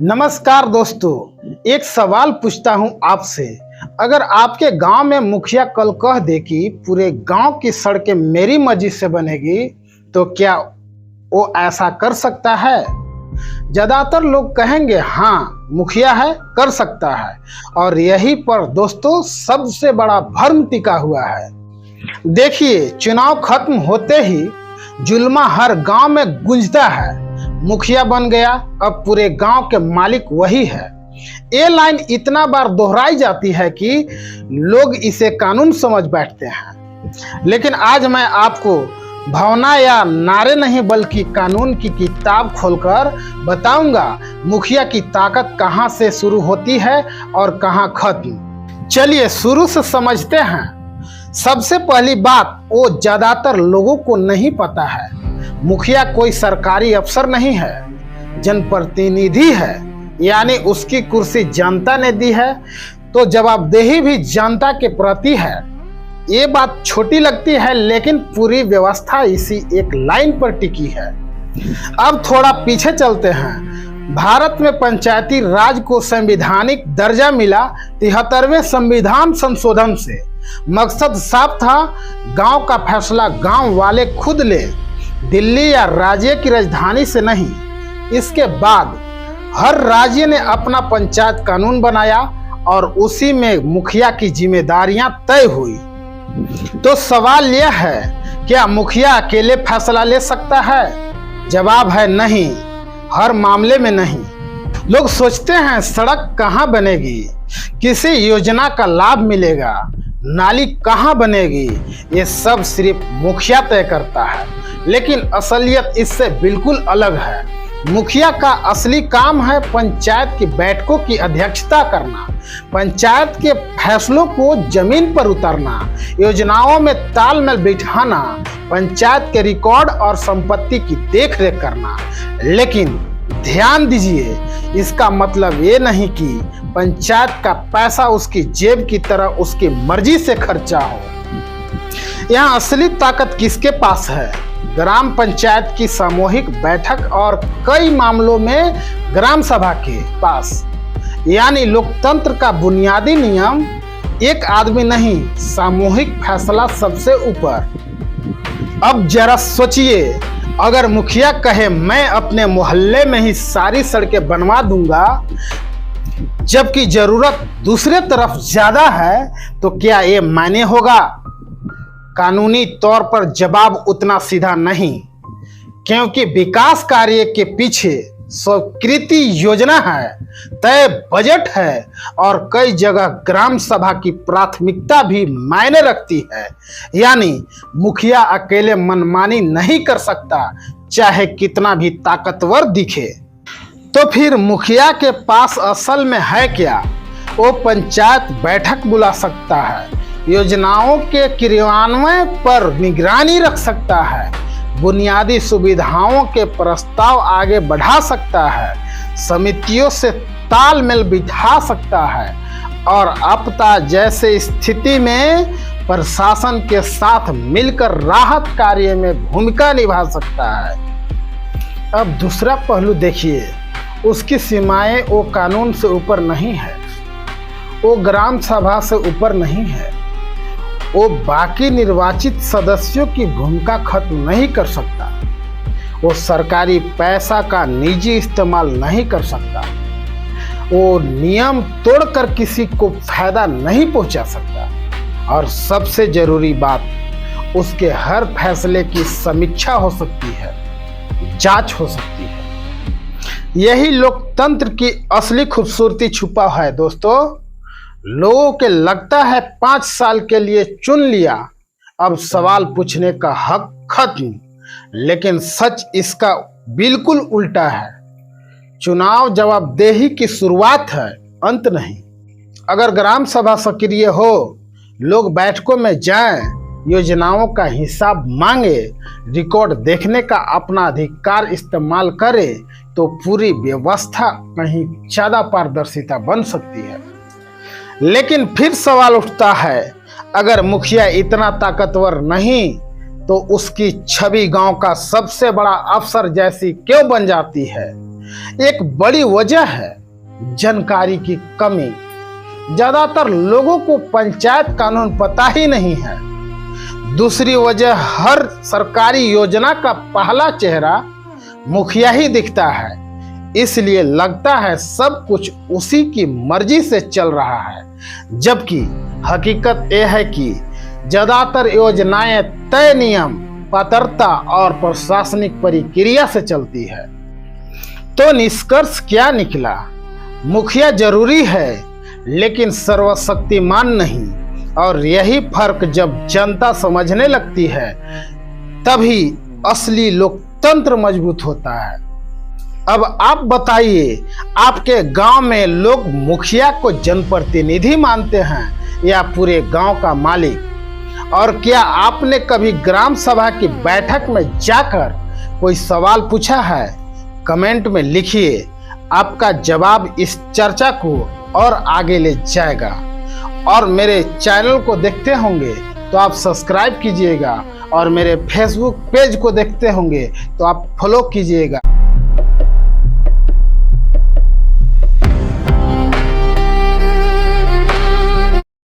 नमस्कार दोस्तों, एक सवाल पूछता हूं आपसे। अगर आपके गांव में मुखिया कल कह दे कि पूरे गांव की सड़कें मेरी मर्जी से बनेगी, तो क्या वो ऐसा कर सकता है? ज्यादातर लोग कहेंगे हाँ, मुखिया है, कर सकता है। और यही पर दोस्तों सबसे बड़ा भ्रम टिका हुआ है। देखिए, चुनाव खत्म होते ही जुल्मा हर गांव में गूंजता है। मुखिया बन गया, अब पूरे गांव के मालिक वही है। ये लाइन इतना बार दोहराई जाती है कि लोग इसे कानून समझ बैठते हैं। लेकिन आज मैं आपको भावना या नारे नहीं बल्कि कानून की किताब खोलकर बताऊंगा मुखिया की ताकत कहां से शुरू होती है और कहां खत्म। चलिए शुरू से समझते हैं। सबसे पहली बात, वो ज्यादातर लोगों को नहीं पता है, मुखिया कोई सरकारी अफसर नहीं है, जनप्रतिनिधि है। यानी उसकी कुर्सी जनता ने दी है, तो जवाबदेही भी जनता के प्रति है। ये बात छोटी लगती है, लेकिन पूरी व्यवस्था इसी एक लाइन पर टिकी है। अब थोड़ा पीछे चलते हैं। भारत में पंचायती राज को संवैधानिक दर्जा मिला 73वें संविधान संशोधन से। मकसद साफ था, गांव का फैसला गांव वाले खुद ले, दिल्ली या राज्य की राजधानी से नहीं। इसके बाद हर राज्य ने अपना पंचायत कानून बनाया और उसी में मुखिया की जिम्मेदारियां तय हुई। तो सवाल यह है, क्या मुखिया अकेले फैसला ले सकता है? जवाब है नहीं, हर मामले में नहीं। लोग सोचते हैं सड़क कहाँ बनेगी, किसी योजना का लाभ मिलेगा, नाली कहाँ बनेगी, ये सब सिर्फ मुखिया तय करता है। लेकिन असलियत इससे बिल्कुल अलग है। मुखिया का असली काम है पंचायत की बैठकों की अध्यक्षता करना, पंचायत के फैसलों को जमीन पर उतारना, योजनाओं में तालमेल बिठाना, पंचायत के रिकॉर्ड और संपत्ति की देखरेख करना। लेकिन ध्यान दीजिए, इसका मतलब ये नहीं कि पंचायत का पैसा उसकी जेब की तरह उसकी मर्जी से खर्चा हो। यहाँ असली ताकत किसके पास है? ग्राम पंचायत की सामूहिक बैठक और कई मामलों में ग्राम सभा के पास। यानी लोकतंत्र का बुनियादी नियम एक आदमी नहीं, सामूहिक फैसला सबसे ऊपर। अब जरा सोचिए, अगर मुखिया कहे मैं अपने मोहल्ले में ही सारी सड़कें बनवा दूंगा, जबकि जरूरत दूसरे तरफ ज्यादा है, तो क्या ये मान्य होगा? कानूनी तौर पर जवाब उतना सीधा नहीं, क्योंकि विकास कार्य के पीछे स्वीकृति योजना है, तय बजट है और कई जगह ग्राम सभा की प्राथमिकता भी मायने रखती है। यानी मुखिया अकेले मनमानी नहीं कर सकता, चाहे कितना भी ताकतवर दिखे। तो फिर मुखिया के पास असल में है क्या? वो पंचायत बैठक बुला सकता है, योजनाओं के क्रियान्वयन पर निगरानी रख सकता है, बुनियादी सुविधाओं के प्रस्ताव आगे बढ़ा सकता है, समितियों से तालमेल बिठा सकता है और आपदा जैसे स्थिति में प्रशासन के साथ मिलकर राहत कार्य में भूमिका निभा सकता है। अब दूसरा पहलू देखिए, उसकी सीमाएं वो कानून से ऊपर नहीं है, वो ग्राम सभा से ऊपर नहीं है, वो बाकी निर्वाचित सदस्यों की भूमिका खत्म नहीं कर सकता, वो सरकारी पैसा का निजी इस्तेमाल नहीं कर सकता, वो नियम तोड़कर किसी को फायदा नहीं पहुंचा सकता। और सबसे जरूरी बात, उसके हर फैसले की समीक्षा हो सकती है, जांच हो सकती है। यही लोकतंत्र की असली खूबसूरती छुपा है दोस्तों। लोगों के लगता है 5 साल के लिए चुन लिया, अब सवाल पूछने का हक खत्म। लेकिन सच इसका बिल्कुल उल्टा है। चुनाव जवाबदेही की शुरुआत है, अंत नहीं। अगर ग्राम सभा सक्रिय हो, लोग बैठकों में जाएं, योजनाओं का हिसाब मांगे, रिकॉर्ड देखने का अपना अधिकार इस्तेमाल करें, तो पूरी व्यवस्था कहीं ज्यादा पारदर्शिता बन सकती है। लेकिन फिर सवाल उठता है, अगर मुखिया इतना ताकतवर नहीं, तो उसकी छवि गांव का सबसे बड़ा अफसर जैसी क्यों बन जाती है? एक बड़ी वजह है जानकारी की कमी। ज्यादातर लोगों को पंचायत कानून पता ही नहीं है। दूसरी वजह, हर सरकारी योजना का पहला चेहरा मुखिया ही दिखता है, इसलिए लगता है सब कुछ उसी की मर्जी से चल रहा है, जबकि हकीकत यह है कि ज्यादातर योजनाएं तय नियम, पात्रता और प्रशासनिक प्रक्रिया से चलती है। तो निष्कर्ष क्या निकला? मुखिया जरूरी है लेकिन सर्वशक्तिमान नहीं, और यही फर्क जब जनता समझने लगती है तभी असली लोकतंत्र मजबूत होता है। अब आप बताइए, आपके गांव में लोग मुखिया को जनप्रतिनिधि मानते हैं या पूरे गांव का मालिक? और क्या आपने कभी ग्राम सभा की बैठक में जाकर कोई सवाल पूछा है? कमेंट में लिखिए, आपका जवाब इस चर्चा को और आगे ले जाएगा। और मेरे चैनल को देखते होंगे तो आप सब्सक्राइब कीजिएगा, और मेरे फेसबुक पेज को देखते होंगे तो आप फॉलो कीजिएगा।